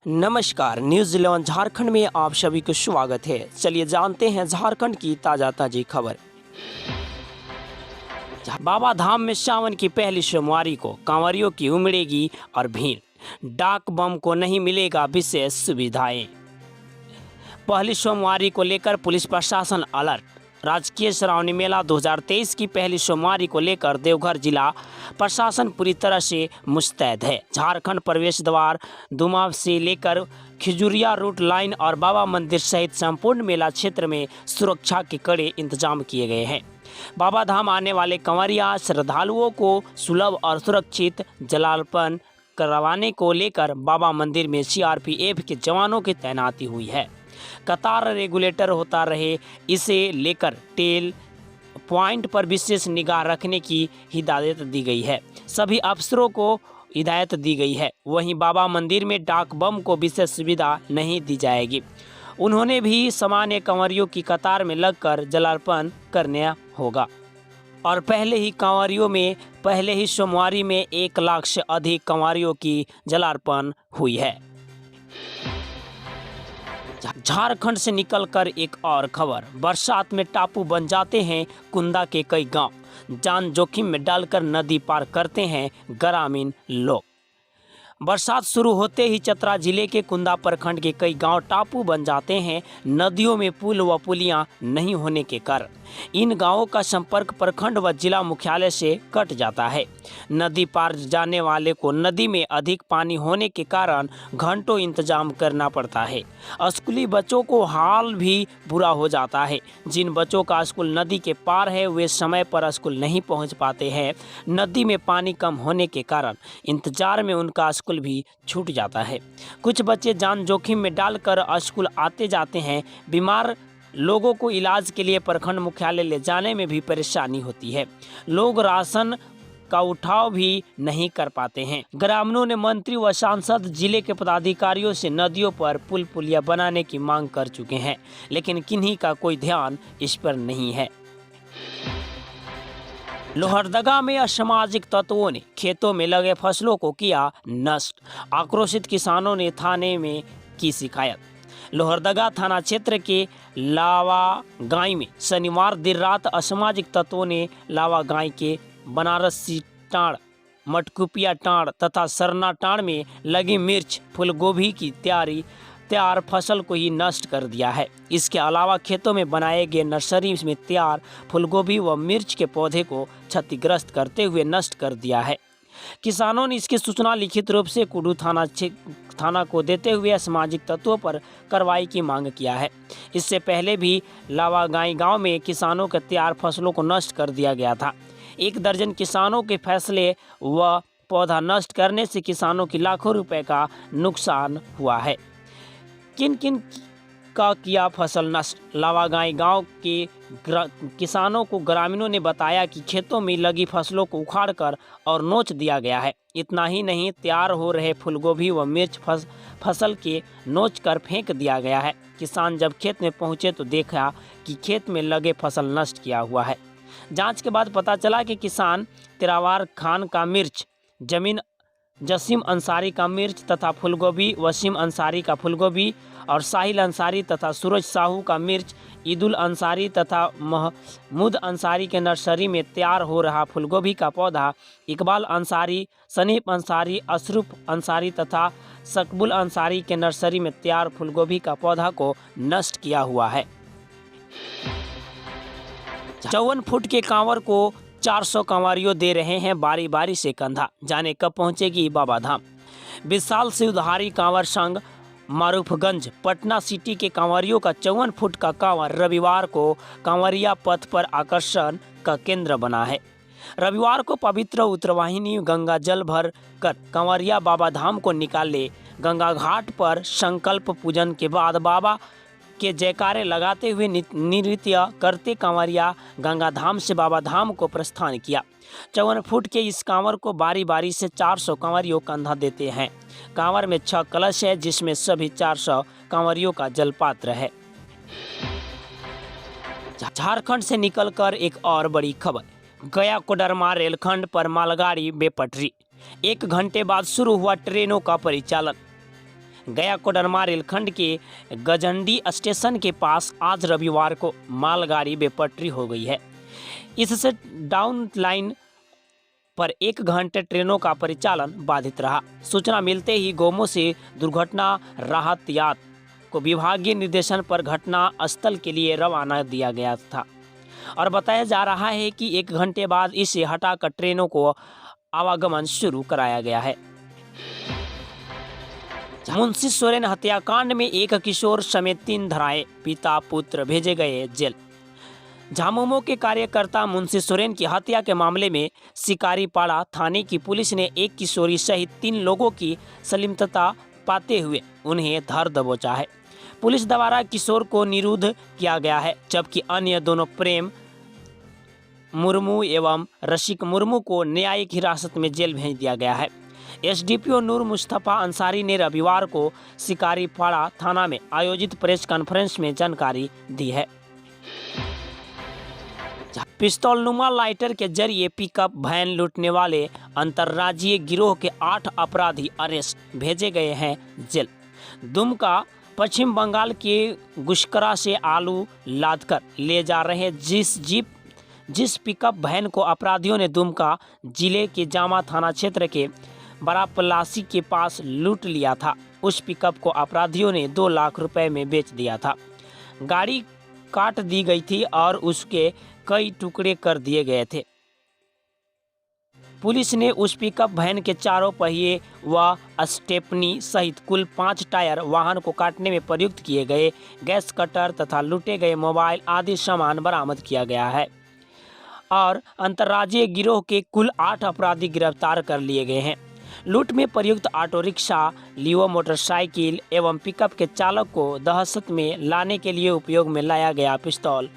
नमस्कार, न्यूज़ 11 झारखंड में आप सभी को स्वागत है। चलिए जानते हैं झारखंड की ताज़ा खबर। बाबा धाम में सावन की पहली सोमवारी को कांवरियों की उमड़ेगी और भीड़, डाक बम को नहीं मिलेगा विशेष सुविधाएं। पहली सोमवारी को लेकर पुलिस प्रशासन अलर्ट। राजकीय श्रावणी मेला 2023 की पहली सोमवारी को लेकर देवघर जिला प्रशासन पूरी तरह से मुस्तैद है। झारखंड प्रवेश द्वार दुमाव से लेकर खिजुरिया रूट लाइन और बाबा मंदिर सहित संपूर्ण मेला क्षेत्र में सुरक्षा के कड़े इंतजाम किए गए हैं। बाबा धाम आने वाले कंवरिया श्रद्धालुओं को सुलभ और सुरक्षित जलार्पण करवाने को लेकर बाबा मंदिर में सीआरपीएफ के जवानों की तैनाती हुई है। कतार रेगुलेटर होता रहे, इसे लेकर टेल पॉइंट पर विशेष निगाह रखने की हिदायत दी गई है। सभी अफसरों को हिदायत दी गई है। वहीं बाबा मंदिर में डाक बम को विशेष सुविधा नहीं दी जाएगी। उन्होंने भी सामान्य कंवरियों की कतार में लगकर जलार्पण करना होगा। और पहले ही सोमवारी में 1 लाख से अधिक कंवरियों की जलार्पण हुई है। झारखंड से निकलकर एक और खबर। बरसात में टापू बन जाते हैं कुंदा के कई गांव, जान जोखिम में डालकर नदी पार करते हैं ग्रामीण लोग। बरसात शुरू होते ही चतरा जिले के कुंदा प्रखंड के कई गांव टापू बन जाते हैं। नदियों में पुल व पुलियां नहीं होने के कारण इन गांवों का संपर्क प्रखंड व जिला मुख्यालय से कट जाता है। नदी पार जाने वाले को नदी में अधिक पानी होने के कारण घंटों इंतजाम करना पड़ता है। स्कूली बच्चों को हाल भी बुरा हो जाता है। जिन बच्चों का स्कूल नदी के पार है वे समय पर स्कूल नहीं पहुंच पाते हैं। नदी में पानी कम होने के कारण इंतजार में उनका स्कूल भी छूट जाता है। कुछ बच्चे जान जोखिम में डालकर स्कूल आते जाते हैं। बीमार लोगों को इलाज के लिए प्रखंड मुख्यालय ले जाने में भी परेशानी होती है। लोग राशन का उठाव भी नहीं कर पाते हैं। ग्रामीणों ने मंत्री व सांसद जिले के पदाधिकारियों से नदियों पर पुल पुलिया बनाने की मांग कर चुके हैं, लेकिन किन्हीं का कोई ध्यान इस पर नहीं है। लोहरदगा में असामाजिक तत्वों ने खेतों में लगे फसलों को किया नष्ट। आक्रोशित किसानों ने थाने में की शिकायत। लोहरदगा थाना क्षेत्र के लावागाई में शनिवार देर रात असामाजिक तत्वों ने लावागाई के बनारसी टाड़, मटकुपिया टाड़ तथा सरना टाड़ में लगी मिर्च, फूलगोभी की तैयार फसल को ही नष्ट कर दिया है। इसके अलावा खेतों में बनाए गए नर्सरी में तैयार फूलगोभी व मिर्च के पौधे को क्षतिग्रस्त करते हुए नष्ट कर दिया है। किसानों ने इसकी सूचना लिखित रूप से कुडू थाना को देते हुए असामाजिक तत्वों पर कार्रवाई की मांग किया है। इससे पहले भी लावागाई गांव में किसानों के तैयार फसलों को नष्ट कर दिया गया था। 1 दर्जन किसानों के फैसले व पौधा नष्ट करने से किसानों की लाखों रुपए का नुकसान हुआ है। किन का किया फसल नष्ट। लावागाई गांव के किसानों को ग्रामीणों ने बताया कि खेतों में लगी फसलों को उखाड़कर और नोच दिया गया है। इतना ही नहीं, तैयार हो रहे फूलगोभी व मिर्च फसल के नोच कर फेंक दिया गया है। किसान जब खेत में पहुंचे तो देखा कि खेत में लगे फसल नष्ट किया हुआ है। जांच के बाद पता चला कि किसान तिरावार खान का मिर्च, जसीम अंसारी का मिर्च तथा फूलगोभी, वसीम अंसारी का फूलगोभी और साहिल अंसारी तथा सूरज साहू का मिर्च, ईदुल अंसारी तथा महमूद अंसारी के नर्सरी में तैयार हो रहा फूलगोभी का पौधा, इकबाल अंसारी, सनीप अंसारी, अशरफ अंसारी तथा सकबुल अंसारी के नर्सरी में तैयार फूलगोभी का पौधा को नष्ट किया हुआ है। 54 फुट के कांवर को 400 कांवरियों दे रहे हैं बारी बारी से कंधा। जाने कब पहुंचेगी बाबा धाम। 20 साल से उधारी कांवर संघ मारूफगंज पटना सिटी के कांवरियों का 54 फुट का कांवर रविवार को कांवरिया पथ पर आकर्षण का केंद्र बना है। रविवार को पवित्र उत्तरवाहिनी गंगा जल भर कर कांवरिया बाबा धाम को निकाले। गंगा घाट पर संकल्प पूजन के बाद बाबा के जयकारे लगाते हुए नृत्य करते कांवरिया गंगा धाम से बाबा धाम को प्रस्थान किया। 54 फुट के इस कांवर को बारी बारी से 400 कांवरियों कंधा देते हैं। कांवर में 6 कलश है, जिसमें सभी 400 कांवरियों का जलपात्र है। झारखंड से निकलकर एक और बड़ी खबर। गया कोडरमा रेलखंड पर मालगाड़ी बेपटरी। 1 घंटे बाद शुरू हुआ ट्रेनों का परिचालन। गया कोडरमा रेलखंड के गजंडी स्टेशन के पास आज रविवार को मालगाड़ी बेपटरी हो गई है। इससे डाउन लाइन पर 1 घंटे ट्रेनों का परिचालन बाधित रहा। सूचना मिलते ही गोमो से दुर्घटना राहत याद को विभागीय निर्देशन पर घटना स्थल के लिए रवाना दिया गया था और बताया जा रहा है कि 1 घंटे बाद इसे हटाकर ट्रेनों को आवागमन शुरू कराया गया है। मुंशी सोरेन हत्याकांड में एक किशोर समेत 3 धराए, पिता पुत्र भेजे गए जेल। झामुमो के कार्यकर्ता मुंशी सोरेन की हत्या के मामले में शिकारीपाड़ा थाने की पुलिस ने एक किशोरी सहित 3 लोगों की संलिप्तता पाते हुए उन्हें धर दबोचा है। पुलिस द्वारा किशोर को निरुद्ध किया गया है, जबकि अन्य दोनों प्रेम मुर्मू एवं रसिक मुर्मू को न्यायिक हिरासत में जेल भेज दिया गया है। एसडीपीओ नूर मुस्तफा अंसारी ने रविवार को शिकारीपाड़ा थाना में आयोजित प्रेस कॉन्फ्रेंस में जानकारी दी है। पिस्तौलनुमा लाइटर के जरिए पिकअप वैन लूटने वाले अंतर्राज्यीय गिरोह के 8 अपराधी अरेस्ट भेजे गए हैं जेल। दुमका पश्चिम बंगाल के गुशकरा से आलू लादकर ले जा रहे जिस पिकअप वैन को अपराधियों ने दुमका जिले के जामा थाना क्षेत्र के बरापलासी के पास लूट लिया था, उस पिकअप को अपराधियों ने 2 लाख रुपए में बेच दिया था। गाड़ी काट दी गई थी और उसके कई टुकड़े कर दिए गए थे। पुलिस ने उस पिकअप वैन के 4 पहिए व स्टेपनी सहित कुल 5 टायर वाहन को काटने में प्रयुक्त किए गए गैस कटर तथा लूटे गए मोबाइल आदि सामान बरामद किया गया है और अंतर्राज्यीय गिरोह के कुल 8 अपराधी गिरफ्तार कर लिए गए हैं। लूट में प्रयुक्त ऑटो रिक्शा, लियो मोटरसाइकिल एवं पिकअप के चालक को दहशत में लाने के लिए उपयोग में लाया गया पिस्तौल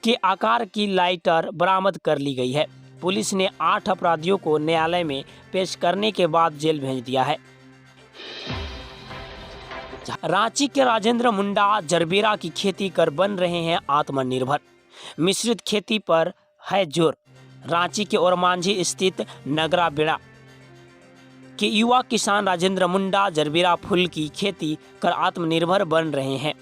के आकार की लाइटर बरामद कर ली गई है। पुलिस ने 8 अपराधियों को न्यायालय में पेश करने के बाद जेल भेज दिया है। रांची के राजेंद्र मुंडा जरबेरा की खेती कर बन रहे हैं आत्मनिर्भर। मिश्रित खेती पर है जोर। रांची के ओरमांझी स्थित नगरा बेड़ा के युवा किसान राजेंद्र मुंडा जरबेरा फूल की खेती कर आत्मनिर्भर बन रहे हैं,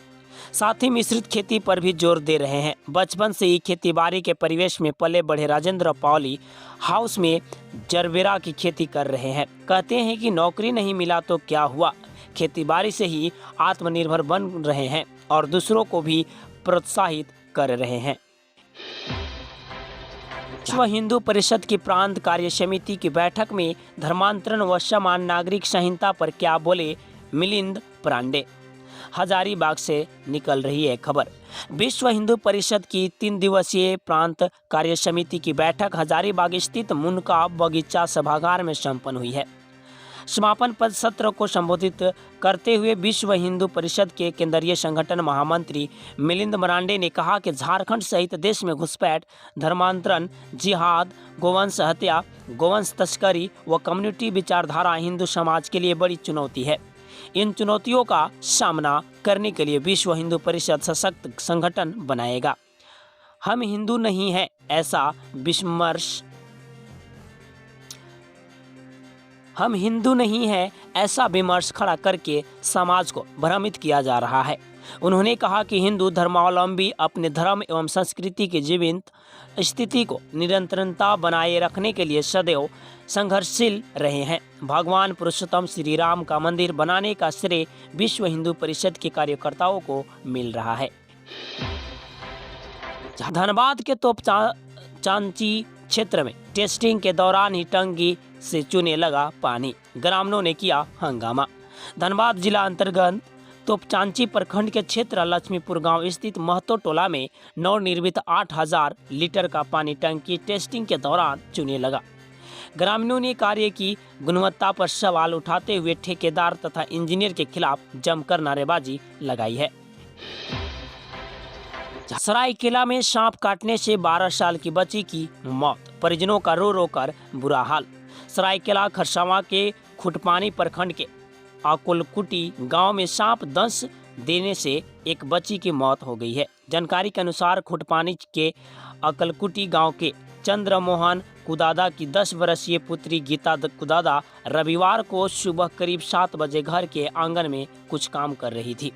साथ ही मिश्रित खेती पर भी जोर दे रहे हैं। बचपन से ही खेतीबाड़ी के परिवेश में पले बढ़े राजेंद्र पॉली हाउस में जरबेरा की खेती कर रहे हैं। कहते हैं कि नौकरी नहीं मिला तो क्या हुआ, खेतीबाड़ी से ही आत्मनिर्भर बन रहे हैं और दूसरों को भी प्रोत्साहित कर रहे हैं। विश्व हिंदू परिषद की प्रांत कार्य समिति की बैठक में धर्मांतरण व समान नागरिक संहिता पर क्या बोले मिलिंद पांडे। हजारीबाग से निकल रही है खबर। विश्व हिंदू परिषद की 3 दिवसीय प्रांत कार्य समिति की बैठक हजारीबाग स्थित मुनका बगीचा सभागार में संपन्न हुई है। समापन पद सत्र को संबोधित करते हुए विश्व हिंदू परिषद के केंद्रीय संगठन महामंत्री मिलिंद मरांडे ने कहा कि झारखंड सहित देश में घुसपैठ, धर्मांतरण, जिहाद, गोवंश हत्या, गोवंश तस्करी व कम्युनिटी विचारधारा हिंदू समाज के लिए बड़ी चुनौती है। इन चुनौतियों का सामना करने के लिए विश्व हिंदू परिषद सशक्त संगठन बनाएगा। हम हिंदू नहीं हैं ऐसा विमर्श खड़ा करके समाज को भ्रमित किया जा रहा है। उन्होंने कहा कि हिंदू धर्मावलंबी अपने धर्म एवं संस्कृति की जीवंत स्थिति को निरंतरता बनाए रखने के लिए सदैव संघर्षशील रहे हैं। भगवान पुरुषोत्तम श्री राम का मंदिर बनाने का श्रेय विश्व हिंदू परिषद के कार्यकर्ताओं को मिल रहा है। धनबाद के तोपचांची क्षेत्र में टेस्टिंग के दौरान ही टंकी से चूने लगा पानी, ग्रामीणों ने किया हंगामा। धनबाद जिला अंतर्गत तोपचांची प्रखंड के क्षेत्र लक्ष्मीपुर गांव स्थित महतो टोला में नवनिर्मित 8000 लीटर का पानी टंकी टेस्टिंग के दौरान चूने लगा। ग्रामीणों ने कार्य की गुणवत्ता पर सवाल उठाते हुए ठेकेदार तथा इंजीनियर के खिलाफ जमकर नारेबाजी लगाई है। सरायकेला में सांप काटने से 12 साल की बच्ची की मौत, परिजनों का रो रो कर बुरा हाल। सरायकेला खरसावां के खुटपानी प्रखंड के अकुलकुटी गांव में सांप दंश देने से एक बच्ची की मौत हो गई है। जानकारी के अनुसार खुटपानी के अकलकुटी गांव के चंद्रमोहन कुदादा की 10 वर्षीय पुत्री गीता कुदादा रविवार को सुबह करीब 7 बजे घर के आंगन में कुछ काम कर रही थी।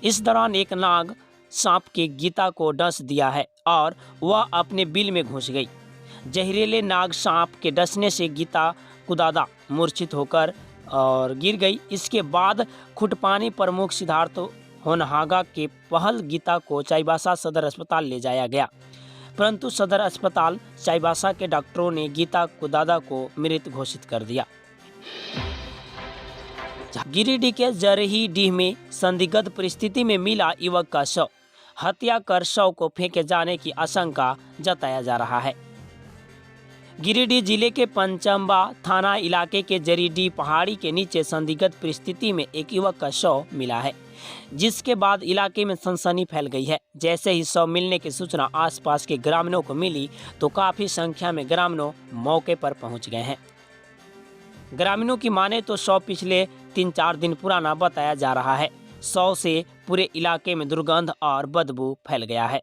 इस दौरान एक नाग सांप के गीता को डस दिया है और वह अपने बिल में घुस गई। जहरीले नाग सांप के डसने से गीता कुदादा मूर्छित होकर और गिर गई। इसके बाद खुटपानी प्रमुख सिद्धार्थ होनहागा के पहल गीता को चाईबासा सदर अस्पताल ले जाया गया, परंतु सदर अस्पताल चाईबासा के डॉक्टरों ने गीता कुदादा को मृत घोषित कर दिया। गिरिडीह के जरहीडीह में संदिग्ध परिस्थिति में मिला युवक का शव, हत्या कर शव को फेंके जाने की आशंका जताया जा रहा है। गिरिडीह जिले के पंचम्बा थाना इलाके के जरीडीह पहाड़ी के नीचे संदिग्ध परिस्थिति में एक युवक का शव मिला है, जिसके बाद इलाके में सनसनी फैल गई है। जैसे ही शव मिलने की सूचना आसपास के ग्रामीणों को मिली तो काफी संख्या में ग्रामीणों मौके पर पहुंच गए हैं। ग्रामीणों की माने तो शव पिछले 3-4 दिन पुराना बताया जा रहा है। शव से पूरे इलाके में दुर्गंध और बदबू फैल गया है।